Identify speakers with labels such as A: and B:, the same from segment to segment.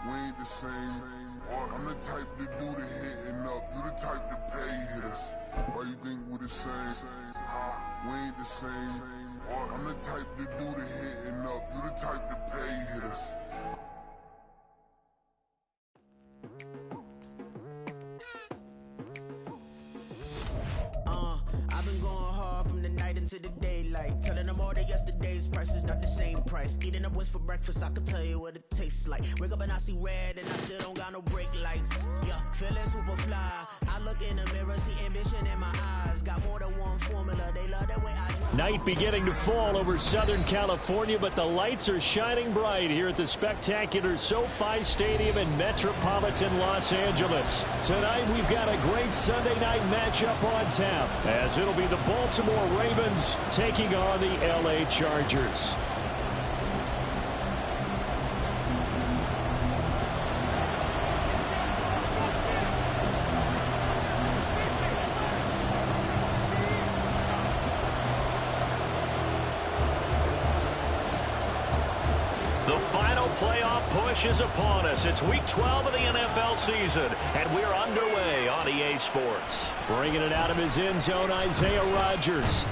A: we ain't the same. I'm the type to do the hitting up, you the type to pay hitters. Why you think we the same? We ain't the same. I'm the type to do the hitting up, you the type to pay hitters.
B: I've been going hard from the night into the daylight, telling them all that yesterday's price is not the same price. Eating up what's for breakfast, I can tell you what it tastes like. Wake up and I see red and I still don't got no brake lights. Yeah, feeling super fly. I look in the mirror, see ambition in my eyes. Got more than one formula, they love the way I drive.
C: Night beginning to fall over Southern California, but the lights are shining bright here at the spectacular SoFi Stadium in metropolitan Los Angeles. Tonight we've got a great Sunday night matchup on tap, as it'll be the Baltimore Ravens taking on the LA Chargers. The final playoff push is upon us. It's week 12 of the NFL season, and we're underway on EA Sports. Bringing it out of his end zone, Isaiah Rodgers.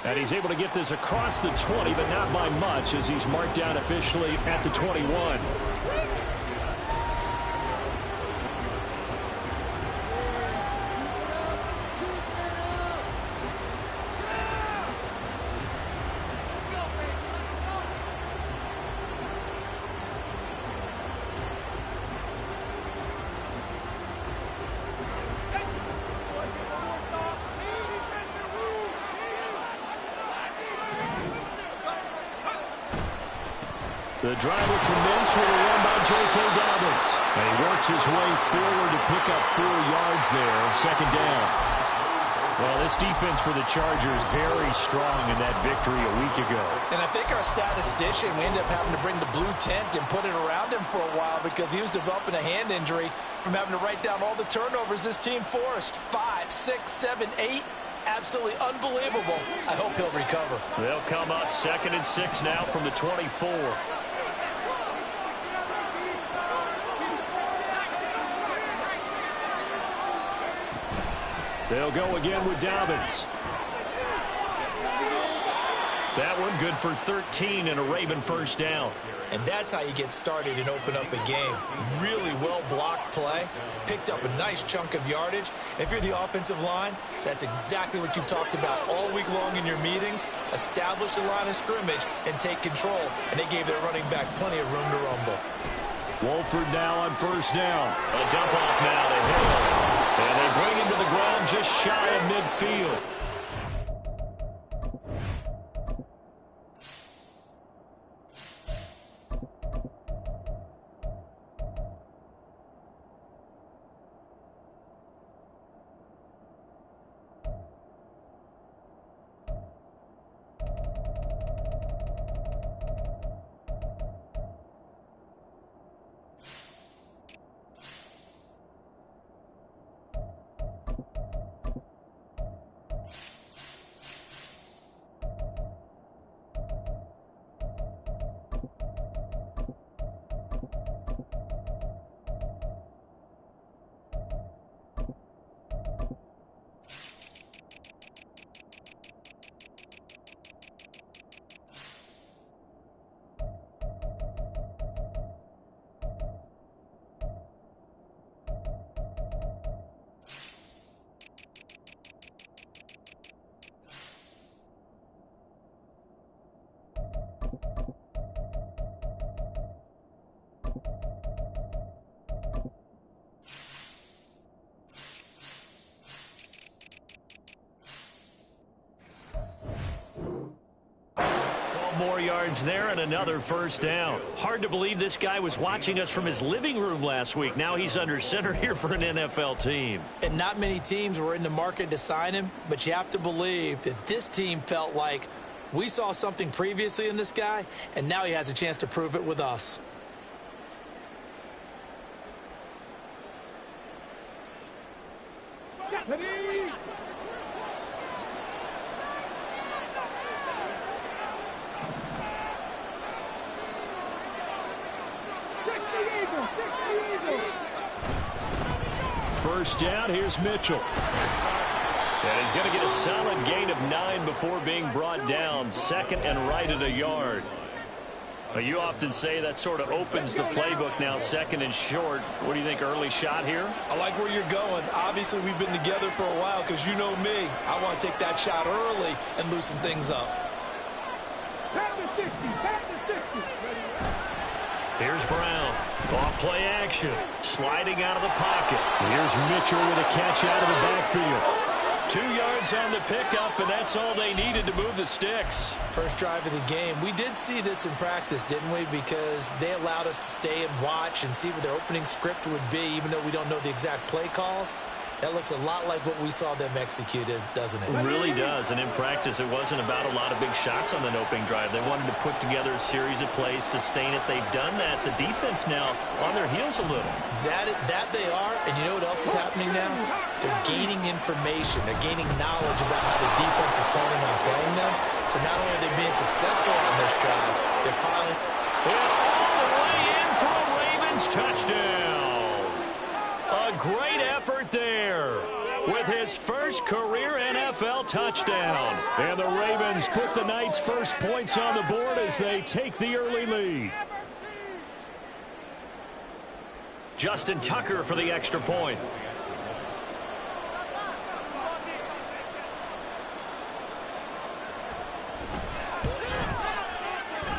C: And he's able to get this across the 20, but not by much, as he's marked down officially at the 21. The drive will commence with a run by J.K. Dobbins. And he works his way forward to pick up 4 yards there, second down. Well, this defense for the Chargers very strong in that victory a week ago.
D: And I think our statistician, we ended up having to bring the blue tent and put it around him for a while because he was developing a hand injury from having to write down all the turnovers this team forced. 5, 6, 7, 8. Absolutely unbelievable. I hope he'll recover.
C: They'll come up 2nd and 6 now from the 24. They'll go again with Dobbins. That one good for 13 and a Raven first down.
D: And that's how you get started and open up a game. Really well-blocked play. Picked up a nice chunk of yardage. And if you're the offensive line, that's exactly what you've talked about all week long in your meetings. Establish the line of scrimmage and take control. And they gave their running back plenty of room to rumble.
C: Wolford now on first down. A dump off now to Hill. And they bring him to the ground just shy of midfield. More yards there and another first down. Hard to believe this guy was watching us from his living room last week. Now he's under center here for an NFL team.
D: And not many teams were in the market to sign him, but you have to believe that this team felt like we saw something previously in this guy, and now he has a chance to prove it with us.
C: First down, here's Mitchell. And he's going to get a solid gain of 9 before being brought down. Second and right at a yard. You often say that sort of opens the playbook now, second and short. What do you think, early shot here?
D: I like where you're going. Obviously, we've been together for a while because you know me. I want to take that shot early and loosen things up.
C: Here's Brown. Off play action. Sliding out of the pocket. Here's Mitchell with a catch out of the backfield. 2 yards on the pickup, and that's all they needed to move the sticks.
D: First drive of the game. We did see this in practice, didn't we? Because they allowed us to stay and watch and see what their opening script would be, even though we don't know the exact play calls. That looks a lot like what we saw them execute, doesn't it?
C: It really does, and in practice, it wasn't about a lot of big shots on the opening drive. They wanted to put together a series of plays, sustain it. They've done that. The defense now on their heels a little. That
D: they are, and you know what else is happening now? They're gaining information. They're gaining knowledge about how the defense is planning on playing them. So not only are they being successful on this drive, they're finally...
C: all the way in for a Ravens touchdown. A great effort there with his first career NFL touchdown. And the Ravens put the night's first points on the board as they take the early lead. Justin Tucker for the extra point.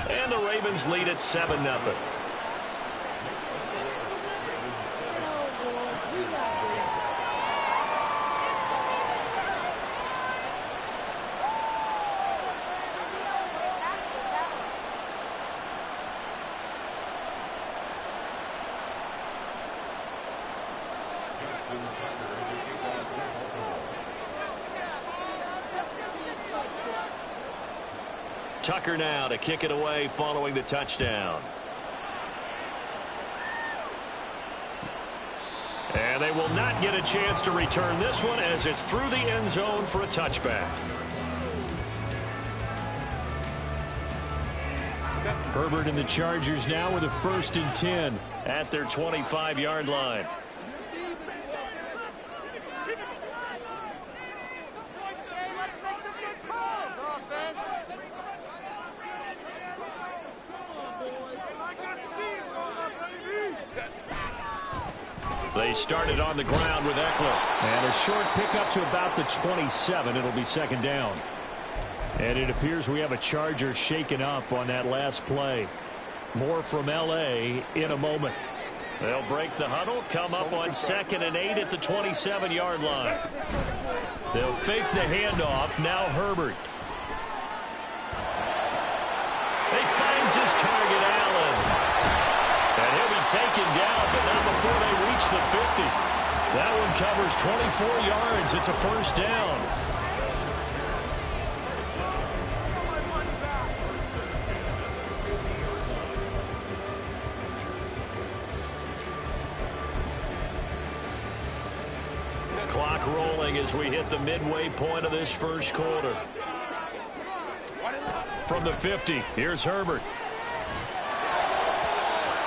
C: And the Ravens lead at 7-0. Tucker now to kick it away following the touchdown. And they will not get a chance to return this one as it's through the end zone for a touchback. Herbert and the Chargers now with a 1st and 10 at their 25-yard line. They started on the ground with Eckler. And a short pickup to about the 27. It'll be second down. And it appears we have a Charger shaken up on that last play. More from L.A. in a moment. They'll break the huddle, come up on 2nd and 8 at the 27-yard line. They'll fake the handoff. Now Herbert. He finds his target, Allen. And he'll be taken down, but not before they reach the 50. That one covers 24 yards. It's a first down. Clock rolling as we hit the midway point of this first quarter. From the 50, here's Herbert.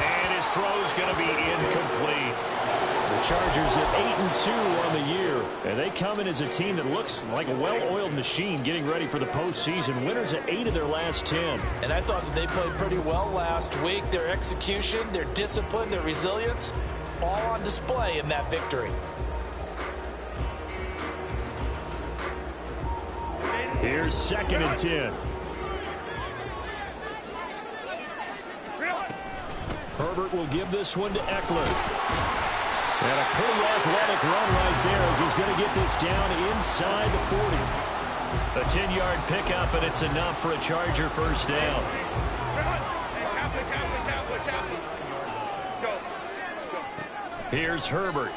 C: And his throw's going to be incomplete. The Chargers at 8-2 on the year. And they come in as a team that looks like a well-oiled machine getting ready for the postseason. Winners at 8 of their last 10.
D: And I thought that they played pretty well last week. Their execution, their discipline, their resilience, all on display in that victory.
C: Here's 2nd and 10. Herbert will give this one to Eckler. And a pretty athletic run right there as he's going to get this down inside the 40. A 10-yard pickup, and it's enough for a Charger first down. Here's Herbert.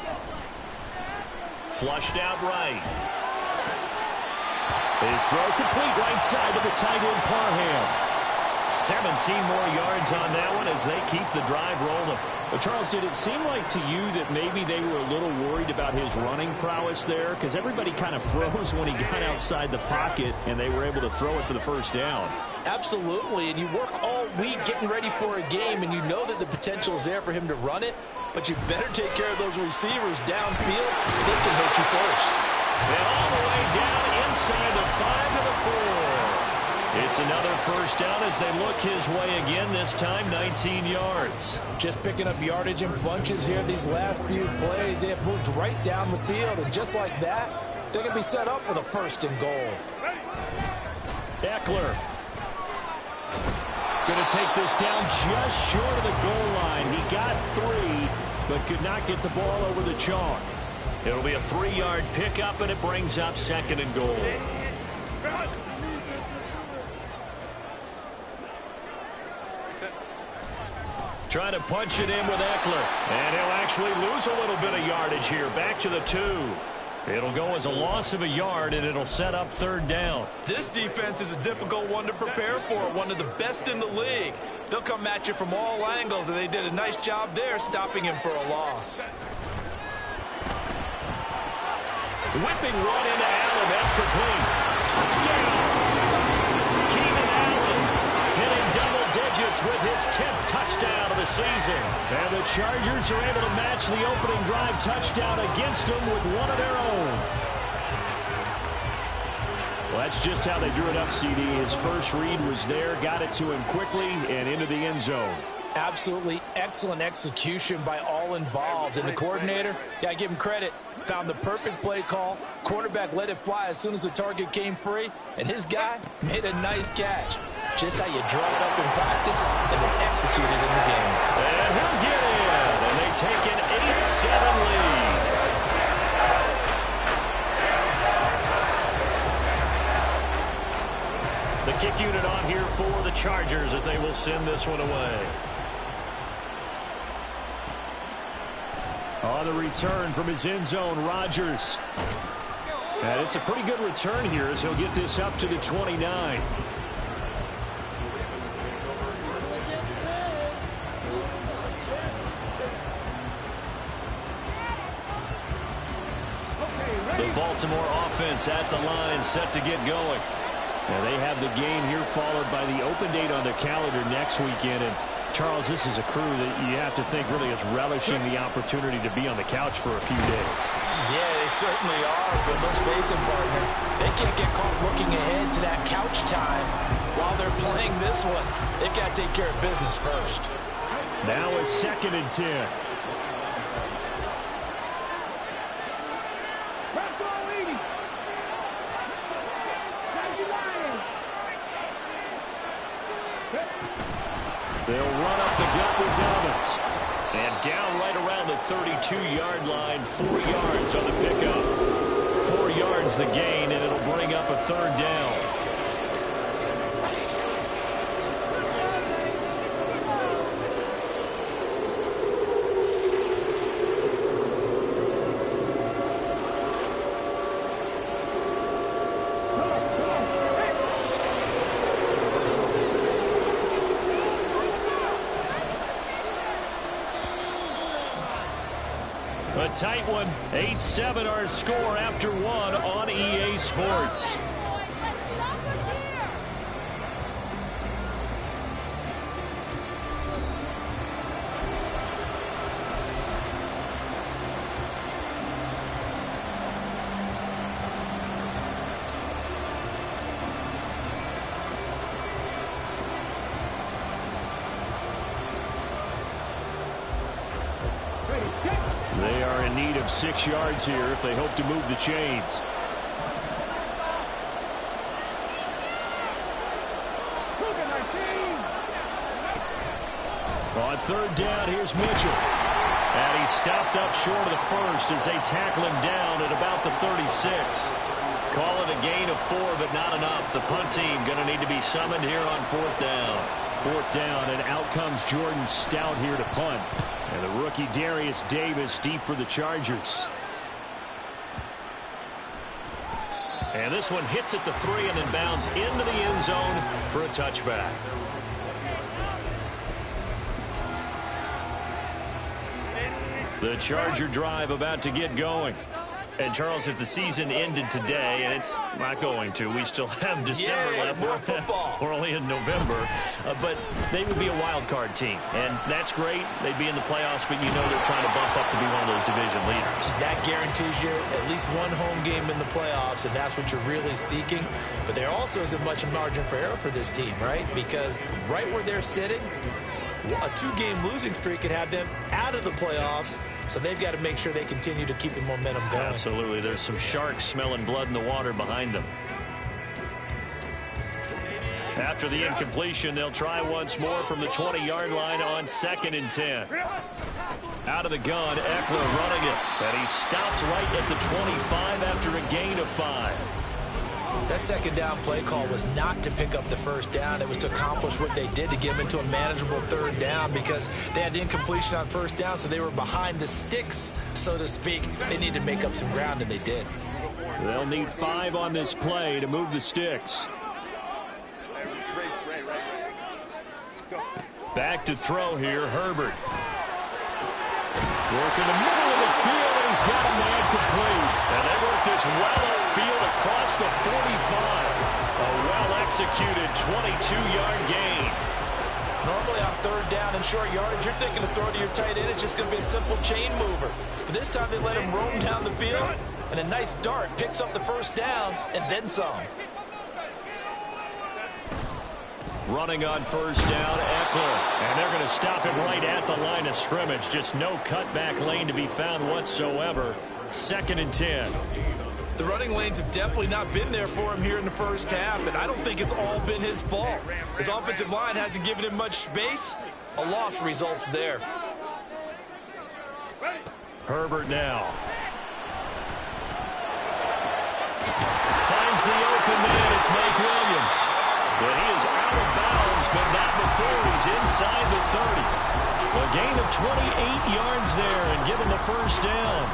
C: Flushed out right. His throw complete right side to the tight end Parham. 17 more yards on that one as they keep the drive rolling. But Charles, did it seem like to you that maybe they were a little worried about his running prowess there? Because everybody kind of froze when he got outside the pocket and they were able to throw it for the first down.
D: Absolutely, and you work all week getting ready for a game, and you know that the potential is there for him to run it, but you better take care of those receivers downfield. They can hurt you first.
C: And all the way down inside the 5 to the 4. It's another first down as they look his way again, this time 19 yards.
D: Just picking up yardage in bunches here these last few plays. They have moved right down the field, and just like that, they're going to be set up with a first and goal.
C: Eckler going to take this down just short of the goal line. He got 3, but could not get the ball over the chalk. It'll be a 3-yard pickup, and it brings up 2nd and goal. Trying to punch it in with Eckler. And he'll actually lose a little bit of yardage here. Back to the 2. It'll go as a loss of a yard, and it'll set up 3rd down.
D: This defense is a difficult one to prepare for, one of the best in the league. They'll come at you from all angles, and they did a nice job there stopping him for a loss.
C: Whipping run into Allen. That's complete. Touchdown! Keenan Allen hitting double digits with his 10th touchdown of the season. And the Chargers are able to match the opening drive touchdown against them with one of their own. Well, that's just how they drew it up, CD. His first read was there, got it to him quickly, and into the end zone.
D: Absolutely excellent execution by all involved. And the coordinator, got to give him credit, found the perfect play call. Quarterback let it fly as soon as the target came free, and his guy made a nice catch. Just how you draw it up in practice and then execute it in the game.
C: And he'll get in, and they take an 8-7 lead. The kick unit on here for the Chargers as they will send this one away. On the return from his end zone, Rodgers. And it's a pretty good return here as he'll get this up to the 29. The Baltimore offense at the line, set to get going. Now they have the game here followed by the open date on their calendar next weekend. And Charles, this is a crew that you have to think really is relishing the opportunity to be on the couch for a few days.
D: Yeah, they certainly are, but let's face it, partner. They can't get caught looking ahead to that couch time while they're playing this one. They've got to take care of business first.
C: Now a 2nd and 10. They'll run up the gut with Dobbins. And down right around the 32-yard line, 4 yards on the pickup. 4 yards the gain, and it'll bring up a 3rd down. A tight one. 8-7 our score after 1 on EA Sports. They are in need of 6 yards here if they hope to move the chains. On 3rd down, here's Mitchell. And he's stopped up short of the first as they tackle him down at about the 36. Call it a gain of 4, but not enough. The punt team going to need to be summoned here on 4th down. 4th down, and out comes Jordan Stout here to punt. And the rookie Darius Davis deep for the Chargers. And this one hits at the 3 and then bounds into the end zone for a touchback. The Charger drive about to get going. And, Charles, if the season ended today, and it's not going to, we still have December left.
D: More football.
C: We're only in November. But they would be a wild card team. And that's great. They'd be in the playoffs, but you know they're trying to bump up to be one of those division leaders.
D: That guarantees you at least one home game in the playoffs, and that's what you're really seeking. But there also isn't much margin for error for this team, right? Because right where they're sitting, a 2-game losing streak could have them out of the playoffs, so they've got to make sure they continue to keep the momentum going.
C: Absolutely. There's some sharks smelling blood in the water behind them. After the incompletion, they'll try once more from the 20-yard line on 2nd and 10. Out of the gun, Eckler running it, and he stopped right at the 25 after a gain of 5.
D: That second down play call was not to pick up the first down. It was to accomplish what they did to get them into a manageable 3rd down because they had incompletion on 1st down, so they were behind the sticks, so to speak. They needed to make up some ground, and they did.
C: They'll need 5 on this play to move the sticks. Back to throw here, Herbert. Working the middle of the field, and he's got a man complete. And they work this well upfield across the 45. A well-executed 22-yard gain.
D: Normally on 3rd down and short yardage, you're thinking to throw to your tight end. It's just going to be a simple chain mover. But this time they let him roam down the field, and a nice dart picks up the 1st down and then some.
C: Running on 1st down, Eckler. And they're going to stop him right at the line of scrimmage. Just no cutback lane to be found whatsoever. 2nd and 10.
D: The running lanes have definitely not been there for him here in the first half, and I don't think it's all been his fault. His offensive line hasn't given him much space. A loss results there.
C: Herbert now. Finds the open man. It's Mike Williams. But he is out of bounds, but not before he's inside the 30. A gain of 28 yards there and given the 1st down.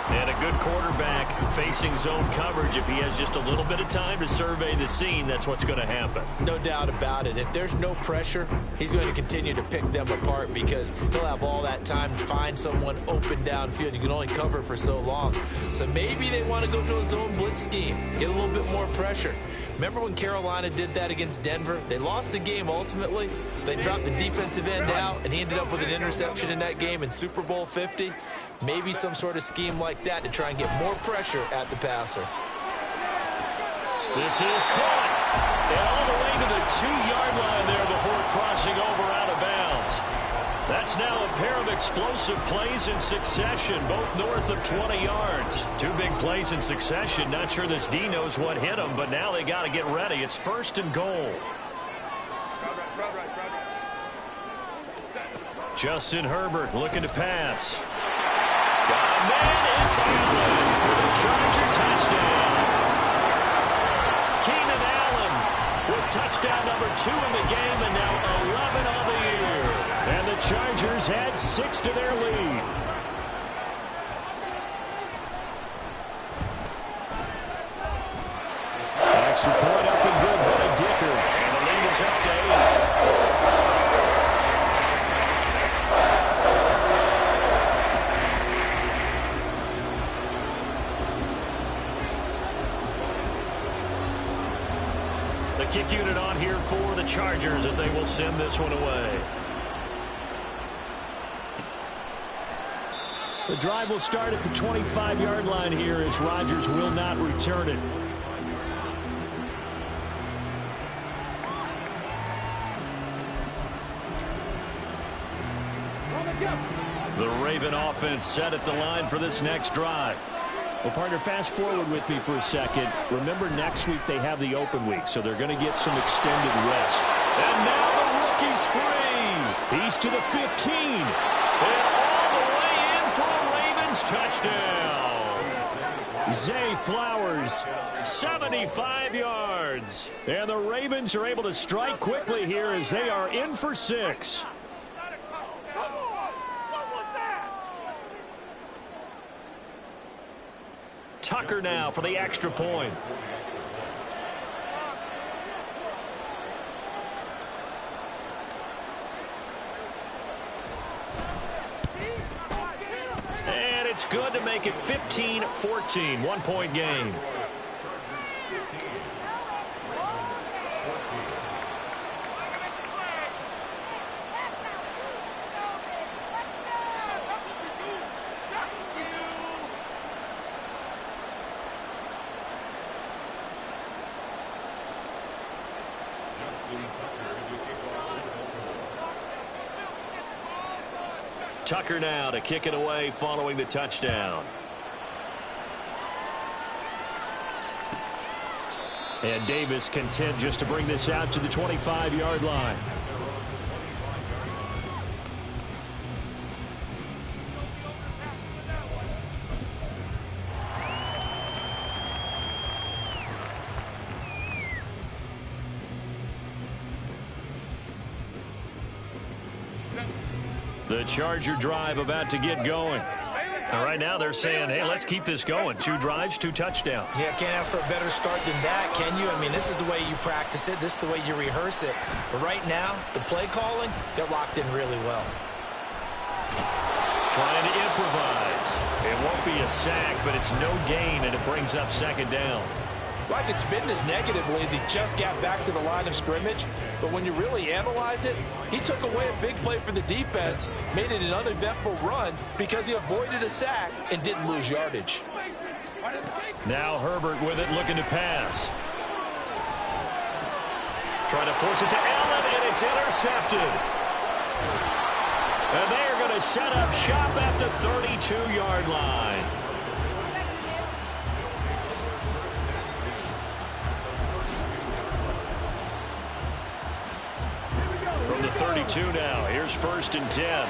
C: And a good quarterback facing zone coverage. If he has just a little bit of time to survey the scene, that's what's going to happen.
D: No doubt about it. If there's no pressure, he's going to continue to pick them apart because he'll have all that time to find someone open downfield. You can only cover for so long. So maybe they want to go to a zone blitz scheme, get a little bit more pressure. Remember when Carolina did that against Denver? They lost the game ultimately. They dropped the defensive end out, and he ended up with an interception in that game in Super Bowl 50. Maybe some sort of scheme like that to try and get more pressure at the passer.
C: This is caught. And all the way to the 2-yard line there before crossing over out of bounds. That's now a pair of explosive plays in succession, both north of 20 yards. 2 big plays in succession. Not sure this D knows what hit him, but now they got to get ready. It's 1st and goal. Justin Herbert looking to pass. Got a man, it's Allen for the Charger touchdown. Keenan Allen with touchdown number 2 in the game and now 11 on the year. And the Chargers add 6 to their lead. Extra point up and good by Dicker. And the lead is up to 8. Kick unit on here for the Chargers as they will send this one away. The drive will start at the 25-yard line here as Rodgers will not return it. The Raven offense set at the line for this next drive. Well, partner, fast forward with me for a second. Remember, next week they have the open week, so they're going to get some extended rest. And now the rookie's free. He's to the 15. And all the way in for a Ravens touchdown. Zay Flowers, 75 yards. And the Ravens are able to strike quickly here as they are in for 6. Tucker now for the extra point. And it's good to make it 15-14, one-point game. Tucker now to kick it away following the touchdown. And Davis content just to bring this out to the 25-yard line. The Charger drive about to get going. And right now they're saying, hey, let's keep this going. 2 drives, 2 touchdowns.
D: Yeah, can't ask for a better start than that, can you? I mean, this is the way you practice it. This is the way you rehearse it. But right now, the play calling, they're locked in really well.
C: Trying to improvise. It won't be a sack, but it's no gain, and it brings up 2nd down.
E: Like it's been this negative as he just got back to the line of scrimmage. But when you really analyze it, he took away a big play for the defense, made it an uneventful run because he avoided a sack and didn't lose yardage.
C: Now Herbert with it, looking to pass. Trying to force it to Allen, and it's intercepted. And they're going to set up shop at the 32-yard line. From the 32 now, here's 1st and 10.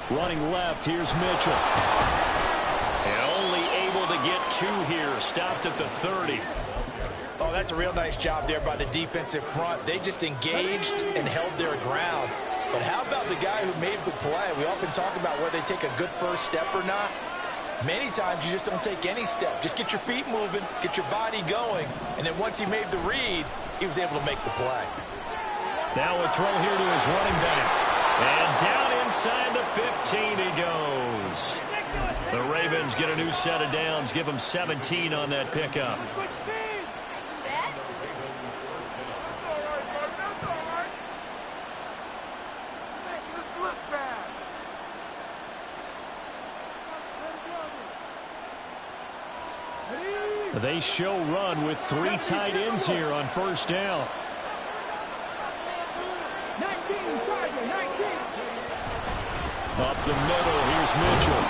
C: Running left, here's Mitchell. And only able to get 2 here, stopped at the 30.
D: Oh, that's a real nice job there by the defensive front. They just engaged and held their ground. But how about the guy who made the play? We often talk about whether they take a good first step or not. Many times you just don't take any step. Just get your feet moving, get your body going, and then once he made the read, he was able to make the play.
C: Now a throw here to his running back. And down inside the 15 he goes. The Ravens get a new set of downs, give them 17 on that pickup. They show run with 3 tight ends here on 1st down.
F: 19, Charger, 19.
C: Up the middle, here's Mitchell.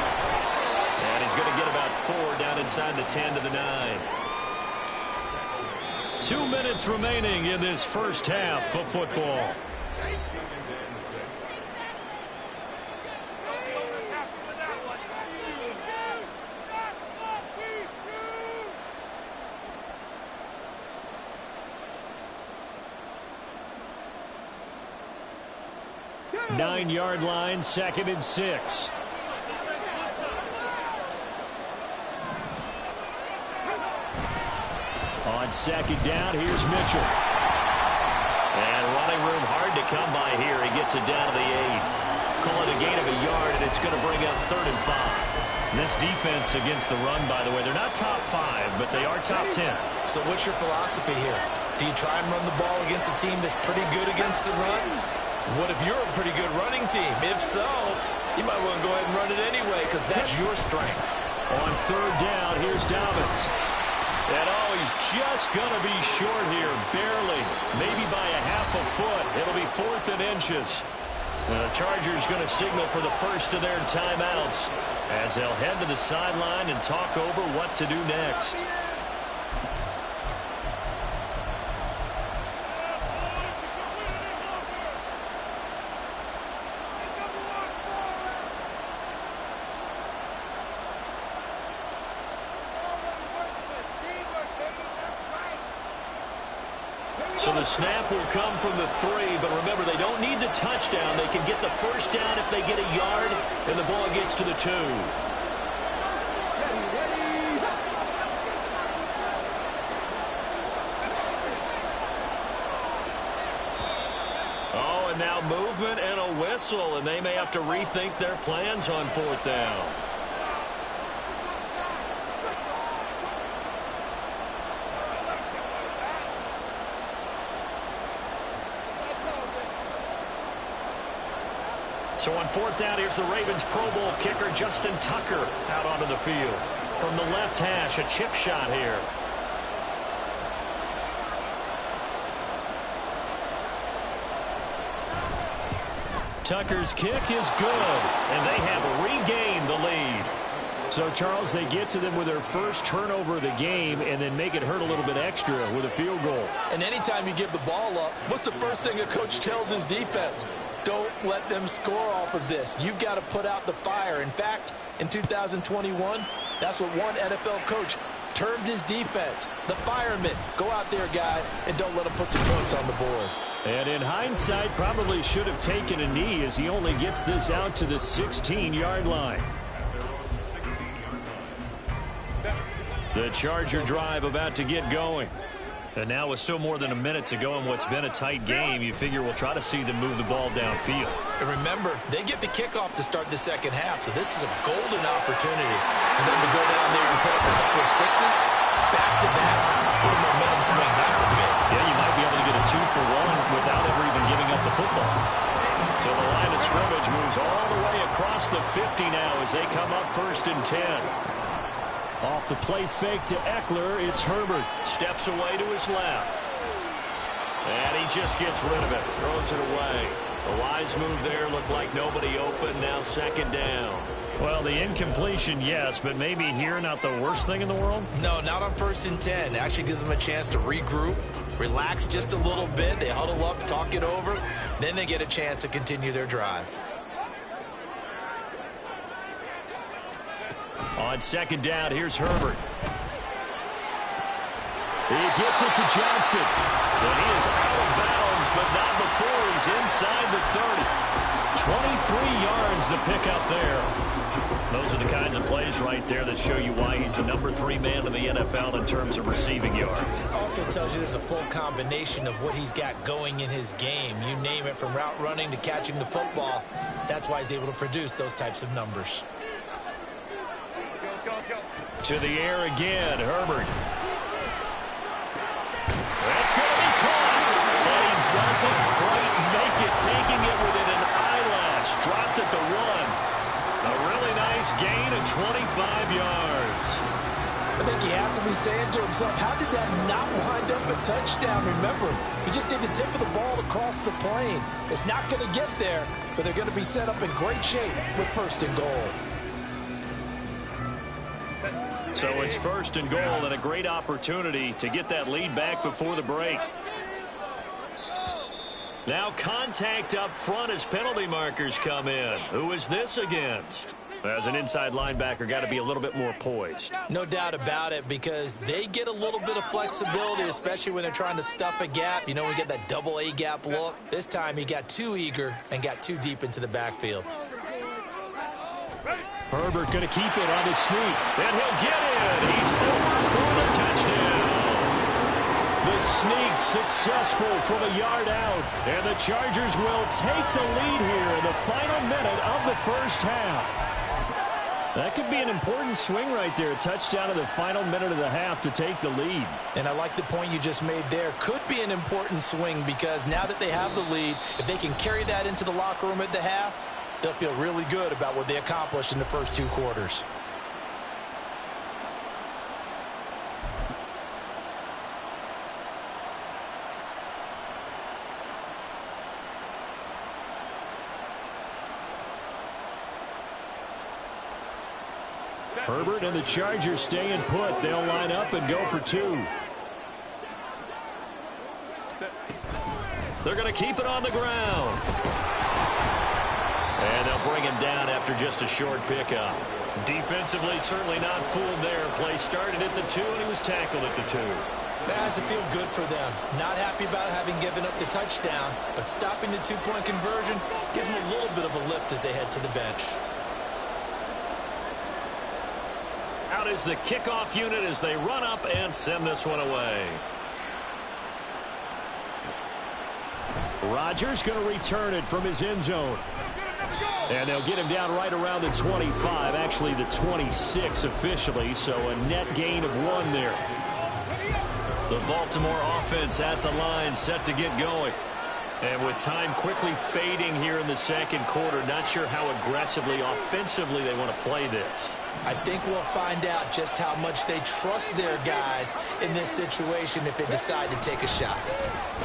C: And he's going to get about 4 down inside the 10 to the 9. 2 minutes remaining in this first half of football. Nine-yard line, 2nd and 6. On 2nd down, here's Mitchell. And running room hard to come by here. He gets it down to the 8. Call it a gain of a yard, and it's going to bring up 3rd and 5. This defense against the run, by the way, they're not top 5, but they are top 10.
D: So what's your philosophy here? Do you try and run the ball against a team that's pretty good against the run? What if you're a pretty good running team? If so, you might want to go ahead and run it anyway because that's your strength.
C: On 3rd down, here's Dobbins. And he's just going to be short here, barely, maybe by a half a foot. It'll be 4th and inches. The Chargers going to signal for the first of their timeouts as they'll head to the sideline and talk over what to do next. So the snap will come from the 3, but remember, they don't need the touchdown. They can get the first down if they get a yard, and the ball gets to the 2. and now movement and a whistle, and they may have to rethink their plans on 4th down. So on 4th down, here's the Ravens Pro Bowl kicker Justin Tucker out onto the field. From the left hash, a chip shot here. Tucker's kick is good, and they have regained the lead.
G: So, Charles, they get to them with their first turnover of the game and then make it hurt a little bit extra with a field goal.
E: And anytime you give the ball up, what's the first thing a coach tells his defense? Don't let them score off of this. You've got to put out the fire. In fact, in 2021, that's what one NFL coach termed his defense. The firemen. Go out there, guys, and don't let them put some points on the board.
G: And in hindsight, probably should have taken a knee as he only gets this out to the 16-yard line.
C: The Charger drive about to get going. And now with still more than a minute to go in what's been a tight game, you figure we'll try to see them move the ball downfield.
D: And remember, they get the kickoff to start the second half, so this is a golden opportunity for them to go down there and put up a couple of sixes back-to-back. What a momentum swing that would be.
C: Yeah, you might be able to get a 2-for-1 without ever even giving up the football. So the line of scrimmage moves all the way across the 50 now as they come up 1st and 10.
G: Off the play fake to Eckler, it's Herbert.
C: Steps away to his left. And he just gets rid of it. Throws it away. The wise move there looked like nobody open. Now 2nd down.
G: Well, the incompletion, yes, but maybe here not the worst thing in the world?
D: No, not on 1st and 10. It actually gives them a chance to regroup, relax just a little bit. They huddle up, talk it over. Then they get a chance to continue their drive.
C: On 2nd down, here's Herbert.
G: He gets it to Johnston.
C: And he is out of bounds, but not before he's inside the 30. 23 yards the pickup there. Those are the kinds of plays right there that show you why he's the number 3 man in the NFL in terms of receiving yards.
D: Also tells you there's a full combination of what he's got going in his game. You name it, from route running to catching the football. That's why he's able to produce those types of numbers.
C: To the air again, Herbert. That's going to be caught. And he doesn't quite make it, taking it within an eyelash. Dropped at the 1. A really nice gain of 25 yards.
E: I think he has to be saying to himself, how did that not wind up a touchdown? Remember, he just did the tip of the ball across the plane. It's not going to get there, but they're going to be set up in great shape with 1st and goal.
C: So it's 1st and goal and a great opportunity to get that lead back before the break. Now contact up front as penalty markers come in. Who is this against? As an inside linebacker, got to be a little bit more poised.
D: No doubt about it, because they get a little bit of flexibility, especially when they're trying to stuff a gap. You know, we get that double A gap look. This time he got too eager and got too deep into the backfield.
G: Herbert going to keep it on his sneak.
C: And he'll get in. He's over for the touchdown.
G: The sneak successful from a yard out. And the Chargers will take the lead here in the final minute of the 1st half. That could be an important swing right there. Touchdown in the final minute of the half to take the lead.
E: And I like the point you just made there. Could be an important swing, because now that they have the lead, if they can carry that into the locker room at the half, they'll feel really good about what they accomplished in the first 2 quarters.
G: Herbert and the Chargers staying put. They'll line up and go for 2.
C: They're going to keep it on the ground. And they'll bring him down after just a short pickup. Defensively, certainly not fooled there. Play started at the 2, and he was tackled at the 2.
D: That has to feel good for them. Not happy about having given up the touchdown, but stopping the 2-point conversion gives them a little bit of a lift as they head to the bench.
C: Out is the kickoff unit as they run up and send this one away. Rodgers going to return it from his end zone. And they'll get him down right around the 25, actually the 26 officially, so a net gain of 1 there.
G: The Baltimore offense at the line, set to get going. And with time quickly fading here in the second quarter, not sure how aggressively, offensively they want to play this.
D: I think we'll find out just how much they trust their guys in this situation if they decide to take a shot.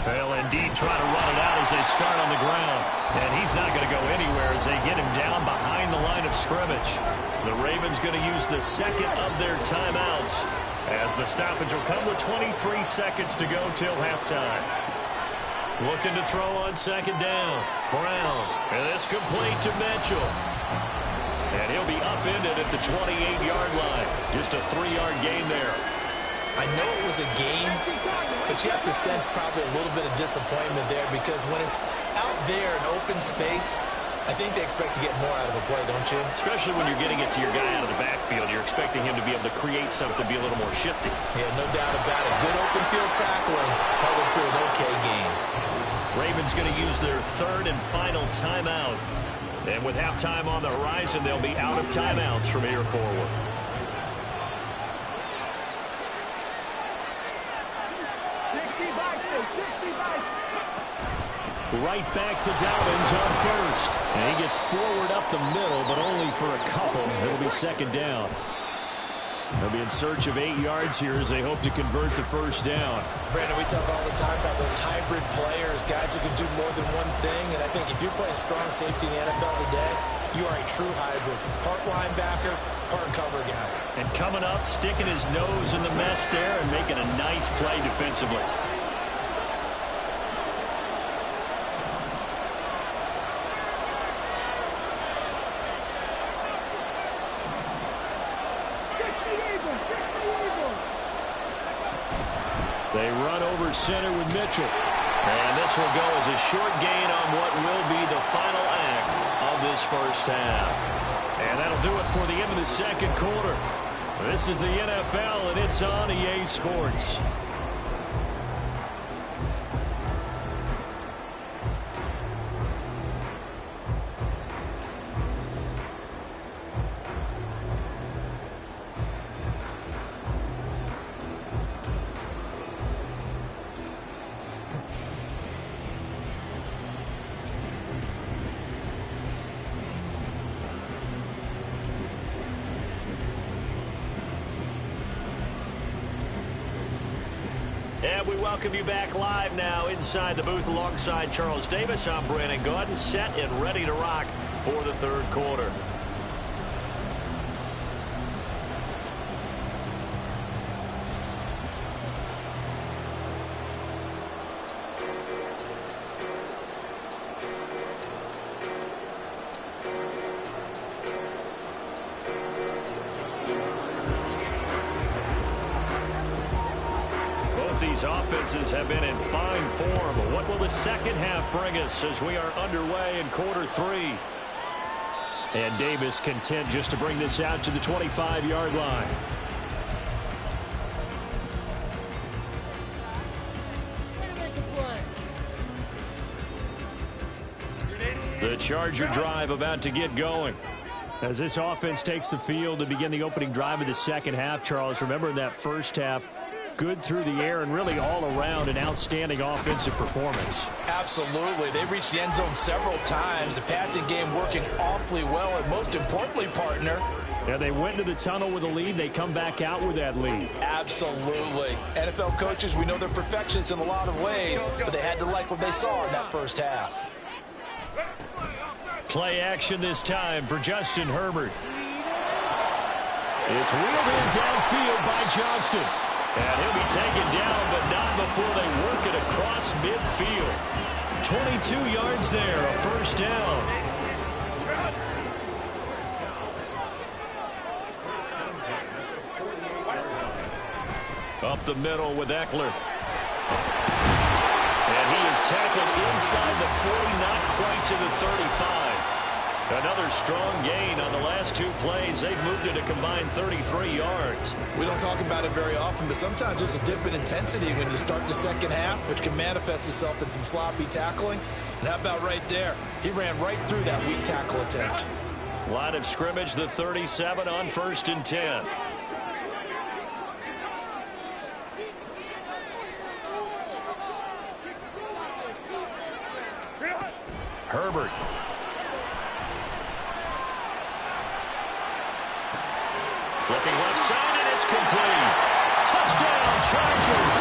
G: They'll indeed try to run it out as they start on the ground. And he's not going to go anywhere as they get him down behind the line of scrimmage. The Ravens going to use the second of their timeouts as the stoppage will come with 23 seconds to go till halftime. Looking to throw on second down. Brown. And this complete to Mitchell. And he'll be upended at the 28-yard line. Just a 3-yard gain there.
D: I know it was a game, but you have to sense probably a little bit of disappointment there because when it's out there in open space, I think they expect to get more out of a play, don't you?
G: Especially when you're getting it to your guy out of the backfield. You're expecting him to be able to create something, be a little more shifty.
D: Yeah, no doubt about it. Good open field tackling held it to an okay game.
G: Ravens going to use their third and final timeout. And with halftime on the horizon, they'll be out of timeouts from here forward. Right back to Dobbins on first. And he gets forward up the middle, but only for a couple. It'll be second down. They'll be in search of 8 yards here as they hope to convert the first down.
D: Brandon, we talk all the time about those hybrid players, guys who can do more than one thing. And I think if you're playing strong safety in the NFL today, you are a true hybrid. Part linebacker, part cover guy.
C: And coming up, sticking his nose in the mess there and making a nice play defensively. They run over center with Mitchell. And this will go as a short gain on what will be the final act of this first half. And that'll do it for the end of the second quarter. This is the NFL, and it's on EA Sports. And we welcome you back live now inside the booth alongside Charles Davis. I'm Brandon Gaudin, set and ready to rock for the third quarter. These offenses have been in fine form. What will the second half bring us as we are underway in quarter three? And Davis content just to bring this out to the 25-yard line. The Charger drive about to get going. As this offense takes the field to begin the opening drive of the second half, Charles, remember in that first half, good through the air and really all around an outstanding offensive performance.
E: Absolutely. They reached the end zone several times. The passing game working awfully well, and most importantly, partner,
C: yeah, they went into the tunnel with a lead. They come back out with that lead.
E: Absolutely. NFL coaches, we know they're perfectionists in a lot of ways, but they had to like what they saw in that first half.
C: Play action this time for Justin Herbert. It's wheeled in downfield by Johnston. And he'll be taken down, but not before they work it across midfield. 22 yards there, a first down. Up the middle with Eckler. And he is tackled inside the 40, not quite to the 35. Another strong gain on the last 2 plays. They've moved it a combined 33 yards.
D: We don't talk about it very often, but sometimes there's a dip in intensity when you start the second half, which can manifest itself in some sloppy tackling. And how about right there? He ran right through that weak tackle attempt.
C: Line of scrimmage, the 37 on 1st and 10. Herbert. Looking left side, and it's complete. Touchdown, Chargers.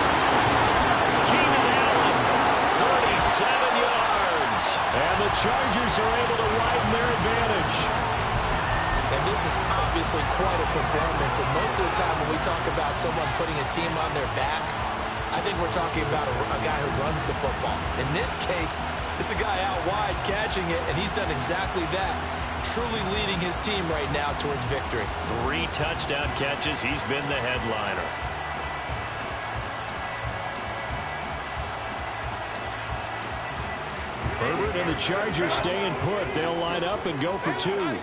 C: Keenan Allen, 37 yards. And the Chargers are able to widen their advantage.
D: And this is obviously quite a performance. And most of the time when we talk about someone putting a team on their back, I think we're talking about a guy who runs the football. In this case, it's a guy out wide catching it, and he's done exactly that. Truly leading his team right now towards victory.
C: 3 touchdown catches. He's been the headliner.
G: Herbert and the Chargers staying put. They'll line up and go for 2.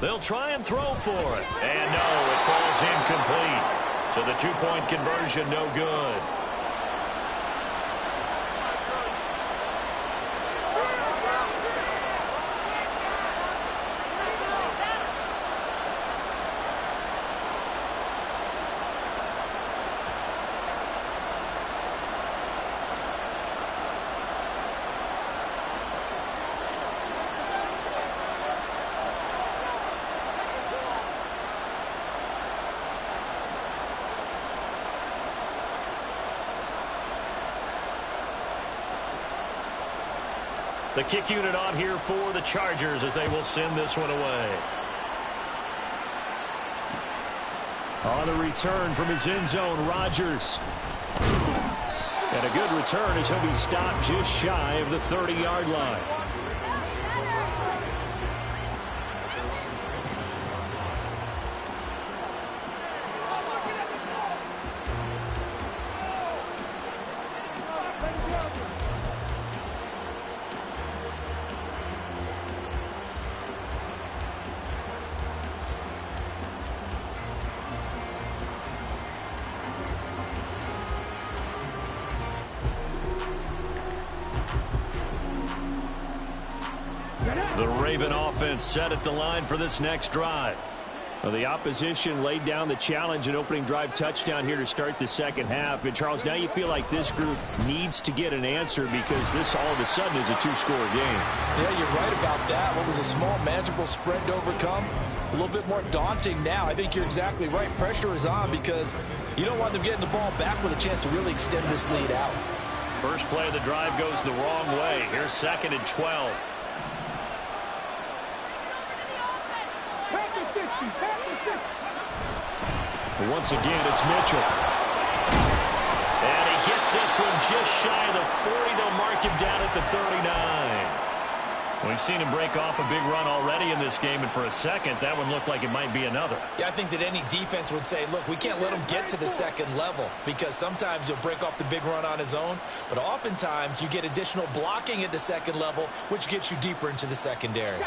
C: They'll try and throw for it. And no, it falls incomplete. So the 2-point conversion no good. The kick unit on here for the Chargers as they will send this one away.
G: On the return from his end zone, Rodgers. And a good return as he'll be stopped just shy of the 30-yard line.
C: The Raven offense set at the line for this next drive.
G: Well, the opposition laid down the challenge and opening drive touchdown here to start the second half. And, Charles, now you feel like this group needs to get an answer because this all of a sudden is a 2-score game.
E: Yeah, you're right about that. What was a small, manageable spread to overcome? A little bit more daunting now. I think you're exactly right. Pressure is on because you don't want them getting the ball back with a chance to really extend this lead out.
C: First play of the drive goes the wrong way. Here's 2nd and 12.
G: Once again, it's Mitchell.
C: And he gets this one just shy of the 40. They'll mark him down at the 39. We've seen him break off a big run already in this game, and for a second, that one looked like it might be another.
D: Yeah, I think that any defense would say, look, we can't let him get to the second level because sometimes he'll break off the big run on his own, but oftentimes you get additional blocking at the second level, which gets you deeper into the secondary.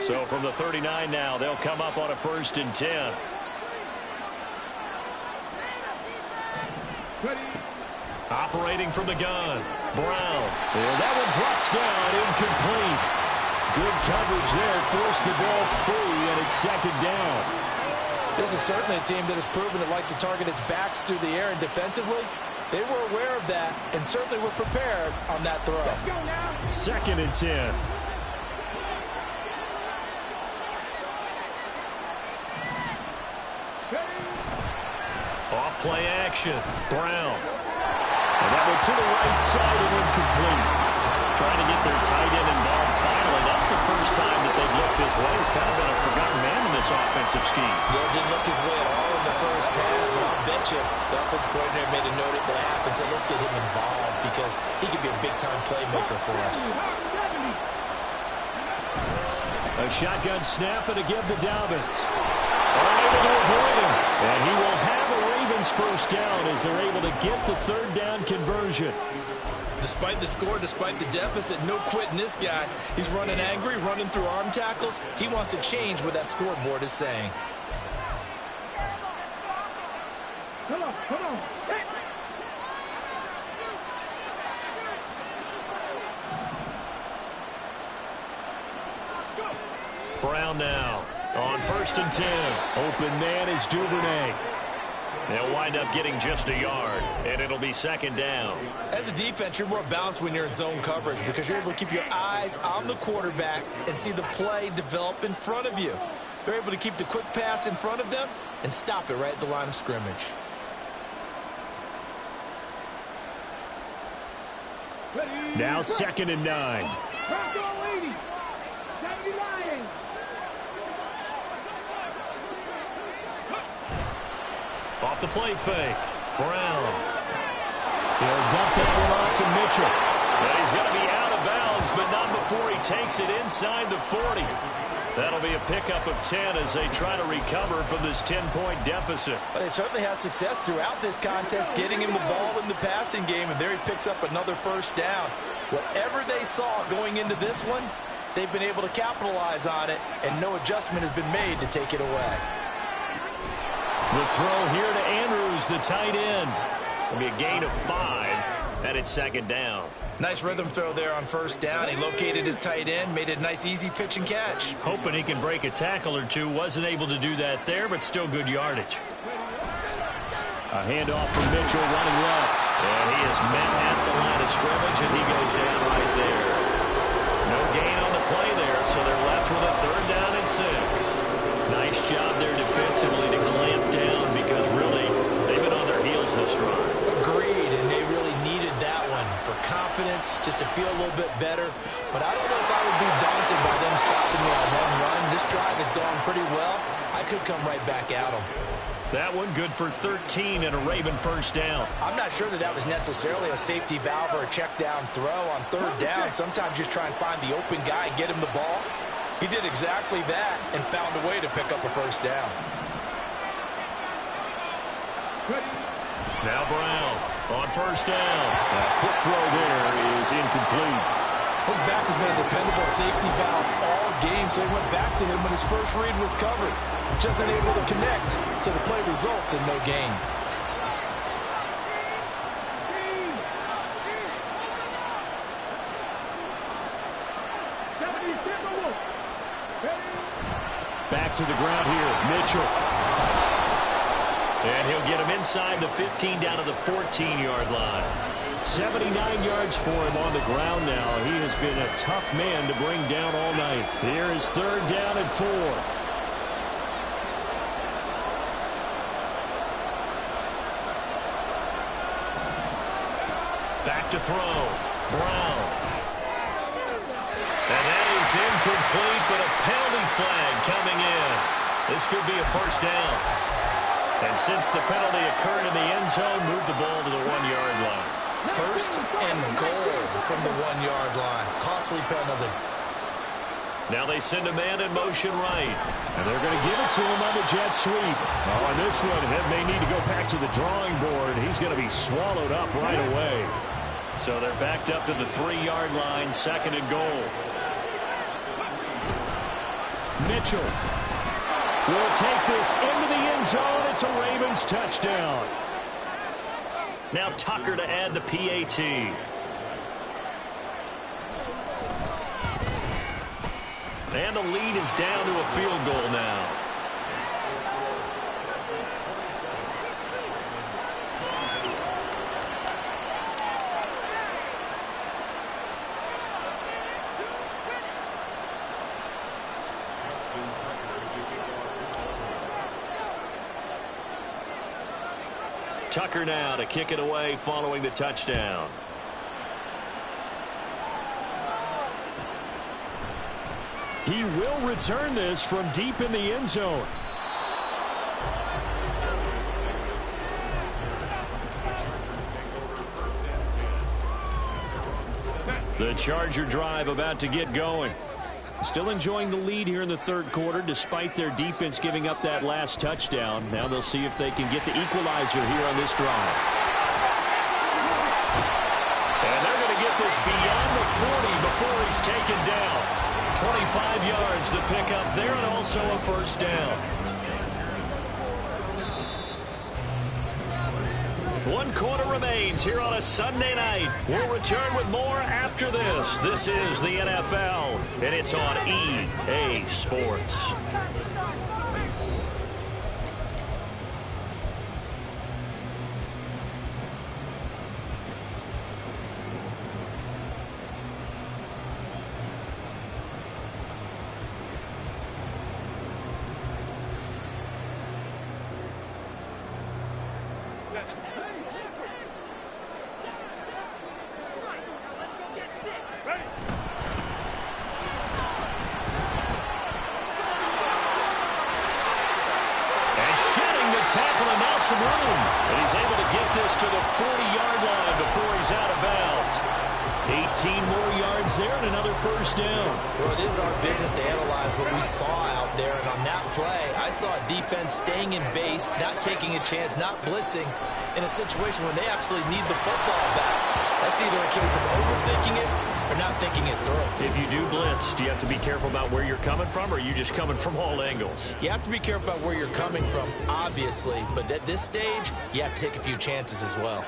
C: So from the 39 now, they'll come up on a 1st and 10. Operating from the gun, Brown.
G: And that one drops down, incomplete. Good coverage there, forced the ball free, and it's 2nd down.
E: This is certainly a team that has proven it likes to target its backs through the air, and defensively, they were aware of that and certainly were prepared on that throw.
G: 2nd and 10.
C: Off play action, Brown.
G: And that one to the right side and incomplete.
C: Trying to get their tight end involved finally. That's the first time that they've looked his way. He's kind of been a forgotten man in this offensive scheme.
D: Yeah, didn't look his way at all in the first half. And I'll bet you the offensive coordinator made a note at the half and said, let's get him involved because he could be a big-time playmaker for us.
G: A shotgun snap and a give to Dobbins. Unable to avoid him. And he will have a Raven Ravens first down as they're able to get the third down conversion.
D: Despite the score, despite the deficit, no quitting this guy. He's running angry, running through arm tackles. He wants to change what that scoreboard is saying.
F: Come on, come on. Hey.
C: Brown now on 1st and 10.
G: Open man is Duvernay.
C: They'll wind up getting just a yard, and it'll be 2nd down.
D: As a defense, you're more balanced when you're in zone coverage because you're able to keep your eyes on the quarterback and see the play develop in front of you. They're able to keep the quick pass in front of them and stop it right at the line of scrimmage.
G: Now 2nd and 9.
F: Bronco 80. 79.
C: Off the play fake. Brown.
G: He'll dump that one off to Mitchell.
C: And he's going to be out of bounds, but not before he takes it inside the 40. That'll be a pickup of 10 as they try to recover from this 10-point deficit.
E: But they certainly had success throughout this contest getting him the ball in the passing game, and there he picks up another first down. Whatever they saw going into this one, they've been able to capitalize on it, and no adjustment has been made to take it away.
C: The throw here to Andrews, the tight end. It'll be a gain of 5, and it's 2nd down.
D: Nice rhythm throw there on 1st down. He located his tight end, made it a nice easy pitch and catch.
C: Hoping he can break a tackle or two. Wasn't able to do that there, but still good yardage.
G: A handoff from Mitchell running left.
C: And he is met at the line of scrimmage, and he goes down right there. No gain on the play there, so they're left with a 3rd down and 6. Nice job there defensively to clamp down because really they've been on their heels this run.
D: Agreed, and they really needed that one for confidence, just to feel a little bit better. But I don't know if I would be daunted by them stopping me on one run. This drive has gone pretty well. I could come right back at them.
C: That one good for 13 and a Raven first down.
E: I'm not sure that was necessarily a safety valve or a check down throw on 3rd down. Sometimes just try and find the open guy and get him the ball. He did exactly that and found a way to pick up a first down.
C: Now Brown on 1st down.
G: That quick throw there is incomplete.
E: His back has been a dependable safety valve all game, so he went back to him when his first read was covered. Just unable to connect, so the play results in no gain.
G: Back to the ground here, Mitchell.
C: And he'll get him inside the 15 down to the 14-yard line.
G: 79 yards for him on the ground now. He has been a tough man to bring down all night. Here is 3rd down and 4.
C: Back to throw. Brown. And that is incomplete, but a penalty flag coming in. This could be a first down. And since the penalty occurred in the end zone, move the ball to the 1-yard line.
D: 1st and goal from the 1-yard line. Costly penalty.
C: Now they send a man in motion right.
G: And they're going to give it to him on the jet sweep. On this one, it may need to go back to the drawing board. He's going to be swallowed up right away.
C: So they're backed up to the 3-yard line, 2nd and goal.
G: Mitchell will take this into the end zone. It's a Ravens touchdown.
C: Now Tucker to add the PAT. And the lead is down to a field goal now. Tucker now to kick it away following the touchdown.
G: He will return this from deep in the end zone.
C: The Charger drive about to get going.
G: Still enjoying the lead here in the third quarter despite their defense giving up that last touchdown. Now they'll see if they can get the equalizer here on this drive.
C: And they're going to get this beyond the 40 before he's taken down. 25 yards to pick up there and also a first down. 1 quarter remains here on a Sunday night. We'll return with more after this. This is the NFL, and it's on EA Sports. Some room, and he's able to get this to the 40-yard line before he's out of bounds. 18 more yards there and another first down.
D: Well, it is our business to analyze what we saw out there, and on that play, I saw a defense staying in base, not taking a chance, not blitzing, in a situation where they absolutely need the football back. That's either a case of overthinking it or not thinking it through.
C: If you do blitz, do you have to be careful about where you're coming from, or are you just coming from all angles?
D: You have to be careful about where you're coming from, obviously, but at this stage, you have to take a few chances as well.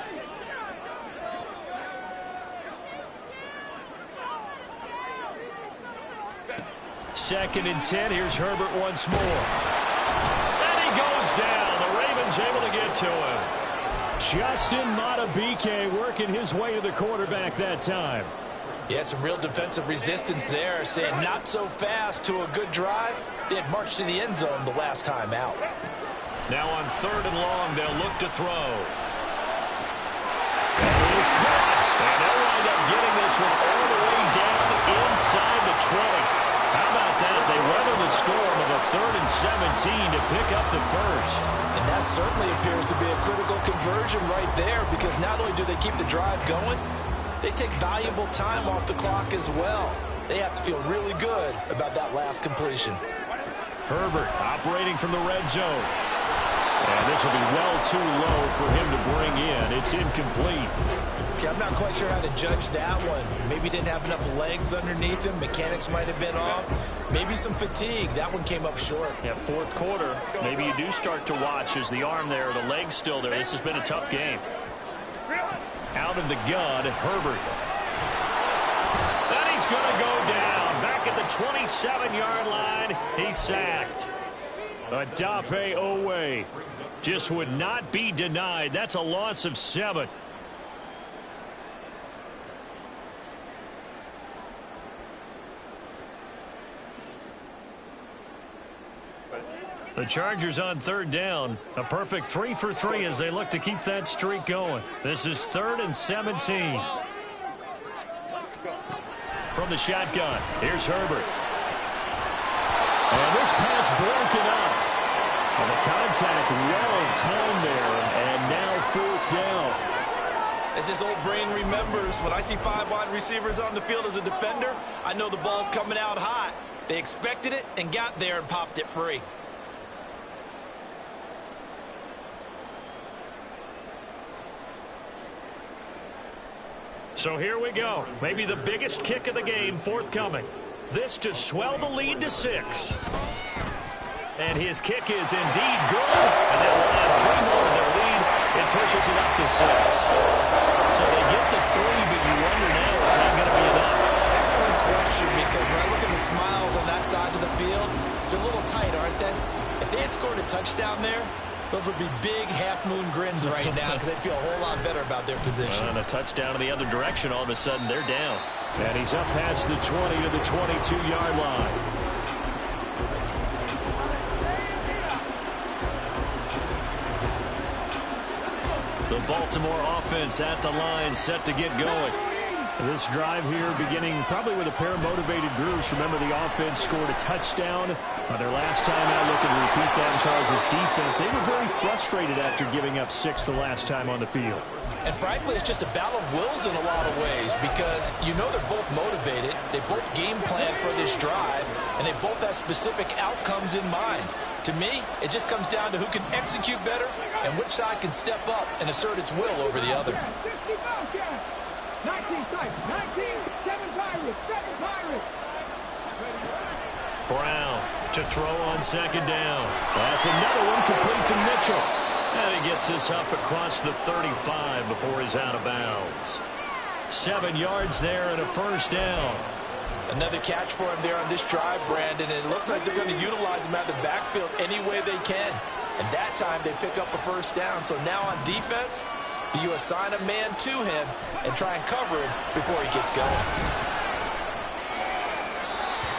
C: Second and 10. Here's Herbert once more. And he goes down. The Ravens able to get to him.
G: Justin Madubuike working his way to the quarterback that time.
E: Yeah, some real defensive resistance there, saying not so fast to a good drive. They had marched to the end zone the last time out.
C: Now on 3rd and long, they'll look to throw. And it is caught. And they'll wind up getting this one all the way down inside the 20. How about that? They weather the storm of a 3rd and 17 to pick up the first.
E: And that certainly appears to be a critical conversion right there, because not only do they keep the drive going, they take valuable time off the clock as well. They have to feel really good about that last completion.
C: Herbert operating from the red zone. And this will be well too low for him to bring in. It's incomplete.
D: Okay, I'm not quite sure how to judge that one. Maybe didn't have enough legs underneath him. Mechanics might have been off. Maybe some fatigue. That one came up short.
C: Yeah, 4th quarter. Maybe you do start to watch as the arm there, the leg's still there. This has been a tough game. Out of the gun, Herbert. And he's going to go down. Back at the 27-yard line. He's sacked. Odafe Oweh just would not be denied. That's a loss of 7. The Chargers on 3rd down. A perfect 3 for 3 as they look to keep that streak going. This is 3rd and 17. From the shotgun, here's Herbert. And this pass broken up. And the contact well timed there. And now 4th down.
D: As this old brain remembers, when I see 5 wide receivers on the field as a defender, I know the ball's coming out hot. They expected it and got there and popped it free.
C: So here we go. Maybe the biggest kick of the game forthcoming. This to swell the lead to 6. And his kick is indeed good. And that will add 3 more to their lead. It pushes it up to 6. So they get the 3, but you wonder now, is that going to be enough?
D: Excellent question, because when I look at the smiles on that side of the field, they're a little tight, aren't they? If they had scored a touchdown there, those would be big half-moon grins right now, because they'd feel a whole lot better about their position.
C: And a touchdown in the other direction, all of a sudden they're down.
G: And he's up past the 20 to the 22-yard line. The Baltimore offense at the line, set to get going.
C: This drive here beginning probably with a pair of motivated groups. Remember, the offense scored a touchdown on their last time out. Looking to repeat that in Charles' defense. They were very frustrated after giving up 6 the last time on the field.
E: And frankly, it's just a battle of wills in a lot of ways because you know they're both motivated. They both game plan for this drive, and they both have specific outcomes in mind. To me, it just comes down to who can execute better and which side can step up and assert its will over the other.
F: 19 sides, 19, 7 Pirates, 7 Pirates.
C: Brown to throw on second down. That's another one complete to Mitchell. And he gets this up across the 35 before he's out of bounds. 7 yards there and a first down.
E: Another catch for him there on this drive, Brandon, and it looks like they're going to utilize him out of the backfield any way they can. And that time they pick up a first down. So now on defense, do you assign a man to him and try and cover him before he gets going?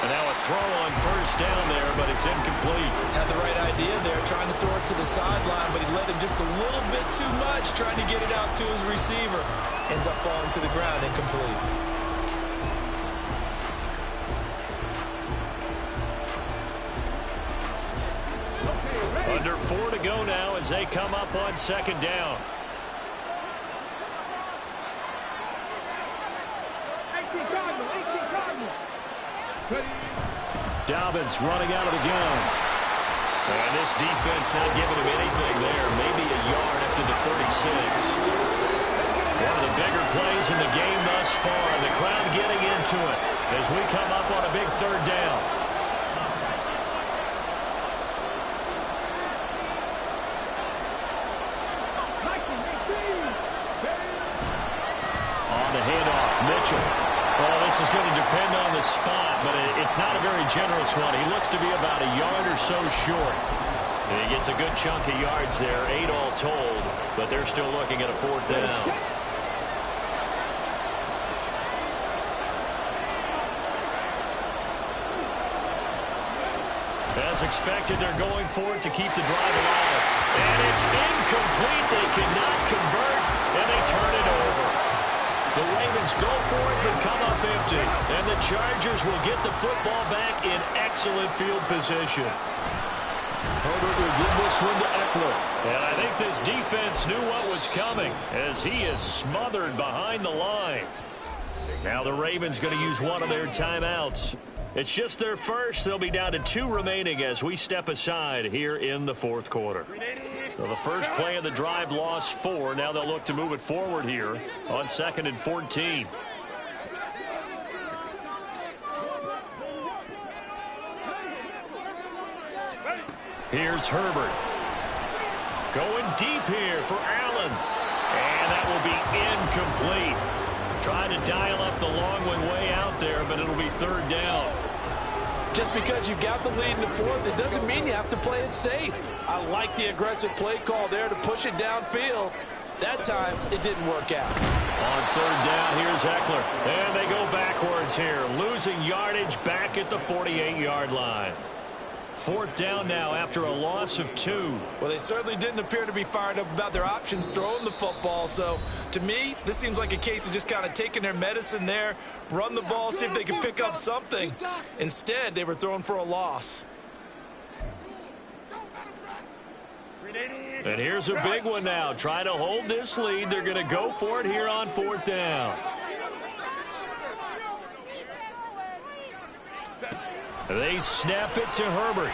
C: And now a throw on first down there, but it's incomplete.
E: Had the right idea there, trying to throw it to the sideline, but he led him just a little bit too much, trying to get it out to his receiver. Ends up falling to the ground, incomplete.
C: Under 4 to go now as they come up on second down. Dobbins running out of the gun. And this defense not giving him anything there. Maybe a yard after the 36. One of the bigger plays in the game thus far. The crowd getting into it as we come up on a big third down. On the handoff, Mitchell. Well, this is going to depend on the spot, but it's not a very generous one. He looks to be about a yard or so short. And he gets a good chunk of yards there, 8 all told, but they're still looking at a 4th down. As expected, they're going for it to keep the drive alive. And it's incomplete. They cannot convert, and they turn it over. The Ravens go for it, but come up empty. And the Chargers will get the football back in excellent field position. Herbert will give this one to Eckler. And I think this defense knew what was coming as he is smothered behind the line. Now the Ravens going to use one of their timeouts. It's just their first. They'll be down to 2 remaining as we step aside here in the 4th quarter. So the first play of the drive lost 4. Now they'll look to move it forward here on 2nd and 14. Here's Herbert. Going deep here for Allen. And that will be incomplete. Trying to dial up the long one way out there, but it'll be 3rd down.
E: Just because you got the lead in the 4th, it doesn't mean you have to play it safe. I like the aggressive play call there to push it downfield. That time, it didn't work out.
C: On 3rd down, here's Eckler. And they go backwards here, losing yardage back at the 48-yard line. 4th down now after a loss of 2.
E: Well, they certainly didn't appear to be fired up about their options throwing the football. So, to me, this seems like a case of just kind of taking their medicine there, run the ball, see if they can pick up something. Instead, they were throwing for a loss.
C: And here's a big one now. Trying to hold this lead. They're going to go for it here on 4th down. They snap it to Herbert.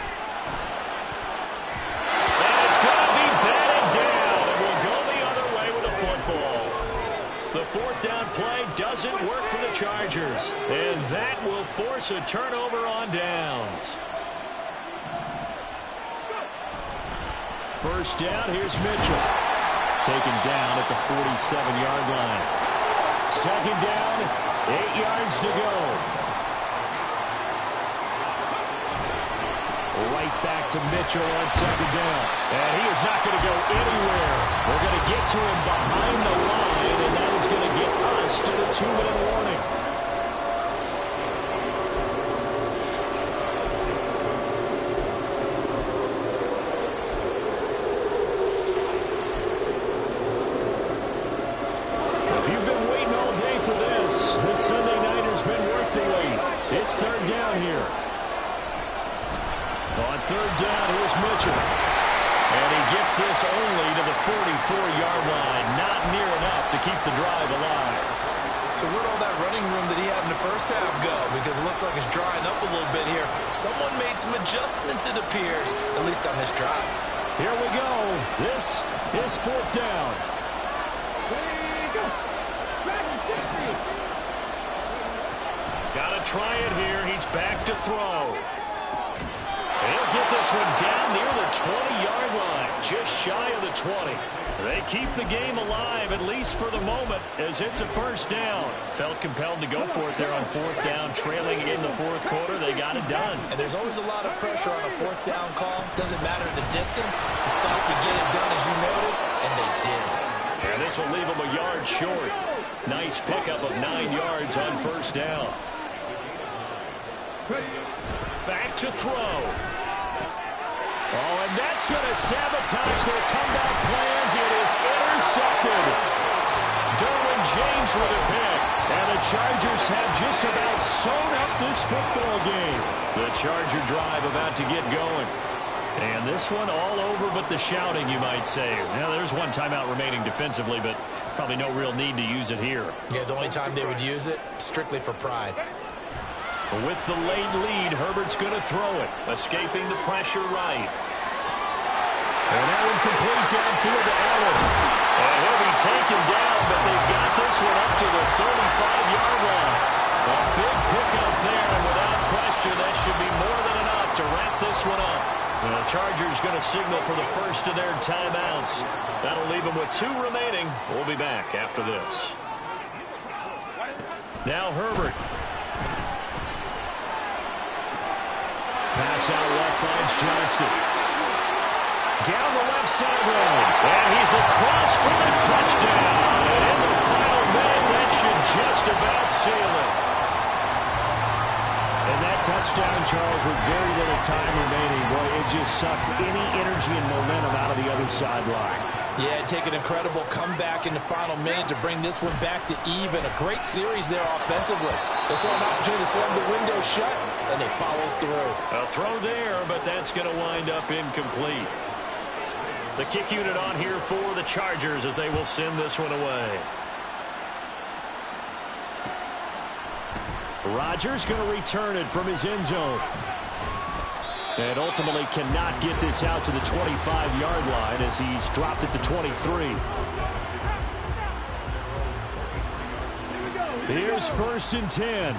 C: And it's going to be batted down. And we'll go the other way with the football. The 4th down play doesn't work for the Chargers. And that will force a turnover on downs. First down, here's Mitchell. Taken down at the 47-yard line. 2nd down, 8 yards to go. Right back to Mitchell on 2nd down. And he is not going to go anywhere. We're going to get to him behind the line, and that is going to get us to the 2-minute warning. If you've been waiting all day for this,
G: third down here. On third down, here's Mitchell. And he gets this only to the 44-yard line. Not near enough to keep the drive alive.
D: So where'd all that running room that he had in the first half go? Because it looks like it's drying up a little bit here. Someone made some adjustments, it appears, at least on this drive.
G: Here we go. This is fourth down. Got to try it here. He's back to throw. He'll get this one down near the 20-yard line, just shy of the 20. They keep the game alive, at least for the moment, as it's a first down. Felt compelled to go for it there on fourth down, trailing in the fourth quarter. They got it done.
D: And there's always a lot of pressure on a fourth down call. Doesn't matter the distance. The stop to get it done, as you noted, and they did.
G: And this will leave them a yard short. Nice pickup of 9 yards on first down. Back to throw. Oh, and that's going to sabotage their comeback plans. It is intercepted. Derwin James with a pick. And the Chargers have just about sewn up this football game. The Charger drive about to get going. And this one all over but the shouting, you might say. Now, there's one timeout remaining defensively, but probably no real need to use it here.
D: Yeah, the only time they would use it, strictly for pride.
G: With the late lead, Herbert's going to throw it, escaping the pressure right. And that one complete downfield to Allen. And he'll be taken down, but they've got this one up to the 35-yard line. A big pickup there, and without question, that should be more than enough to wrap this one up. And the Chargers going to signal for the first of their timeouts. That'll leave them with 2 remaining. We'll be back after this. Now Herbert. Pass out left, finds Johnston. Down the left sideline. And he's across for the touchdown. And in the final minute, that should just about seal it. And that touchdown, Charles, with very little time remaining, boy, it just sucked any energy and momentum out of the other sideline.
E: Yeah, take an incredible comeback in the final minute to bring this one back to even. A great series there offensively. They saw an opportunity to slam the window shut, and they followed through.
G: A throw there, but that's going to wind up incomplete. The kick unit on here for the Chargers as they will send this one away. Rodgers going to return it from his end zone. And ultimately cannot get this out to the 25-yard line as he's dropped it to 23. Here's first and 10.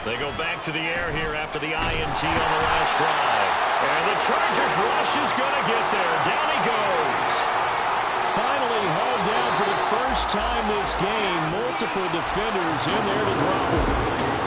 G: They go back to the air here after the INT on the last drive. And the Chargers rush is going to get there. Down he goes. Finally hauled down for the first time this game. Multiple defenders in there to drop him.